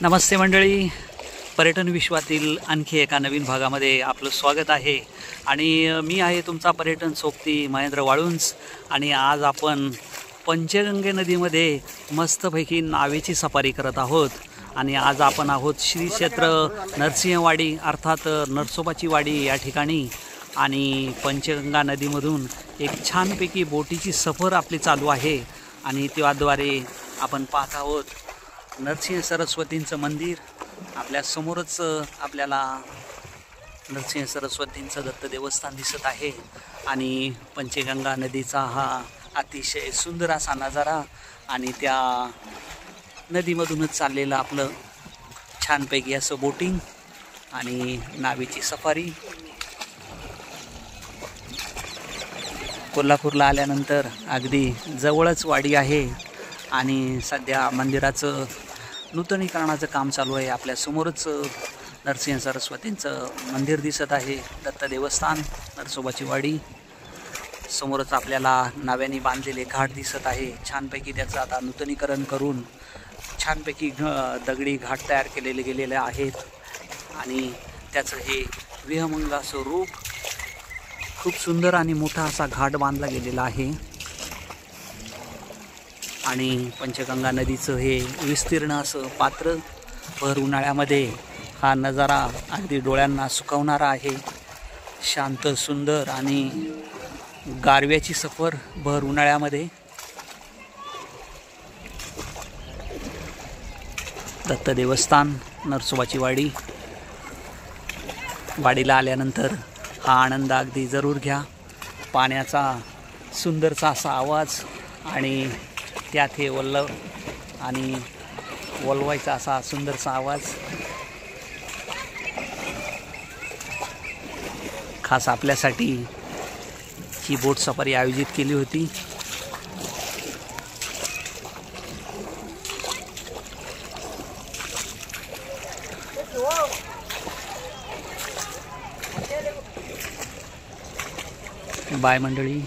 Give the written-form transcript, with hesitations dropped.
नमस्ते मंडळी, पर्यटन विश्वातील आणखी एका नवीन भागामध्ये आपलं स्वागत आहे। आणि मी आहे तुमचा पर्यटन सोबती महेंद्र वाळुंज। आणि आज आपण पंचगंगे नदीमध्ये मस्तपैकी नावेची सफारी करत आहोत। आणि आज आपण आहोत श्री क्षेत्र नरसिंहवाडी अर्थात नरसोबाची वाडी या ठिकाणी। आणि पंचगंगा नदीमधून एक छानपैकी बोटीची सफर आपली चालू आहे। आणि त्याद्वारे आपण पाहत आहोत नरसिंह सरस्वतींचं मंदिर। आपल्या समोरच आपल्याला नरसिंह सरस्वतींचं दत्त देवस्थान दिसत आहे। आणि पंचगंगा नदीचा हा अतिशय सुंदर असा नजारा आणि त्या नदीमधूनच चाललेलं आपलं छानपैकी असं बोटिंग आणि नावेची सफारी। कोल्हापूरला आल्यानंतर अगदी जवळच वाडी आहे आणि सध्या मंदिराचं नूतनीकरणाचं काम चालू आहे। आपल्या समोरच नरसिंह सरस्वतींचं मंदिर दिसत आहे, दत्त देवस्थान नरसोबाची वाडी। समोरच आपल्याला नाव्याने बांधलेले घाट दिसत आहे। छानपैकी त्याचं आता नूतनीकरण करून छानपैकी दगडी घाट तयार केलेले गेलेले आहेत। आणि त्याचं हे विहंगम असं रूप, खूप सुंदर आणि मोठा असा घाट बांधला गेलेला आहे। आणि पंचगंगा नदीचं हे विस्तीर्ण असं पात्र भर उन्हाळ्यामध्ये हा नजारा अगदी डोळ्यांना सुखावणारा आहे। शांत सुंदर आणि गारव्याची सफर भर उन्हाळ्यामध्ये। दत्त देवस्थान नरसोबाची वाडी। वाडीला आल्यानंतर हा आनंद अगदी जरूर घ्या। पाण्याचा सुंदरसा असा आवाज आणि त्यात हे वल्लव आणि वलवायचा असा सुंदरसा आवाज। खास आपल्यासाठी ही बोट सफारी आयोजित केली होती। बाय मंडळी।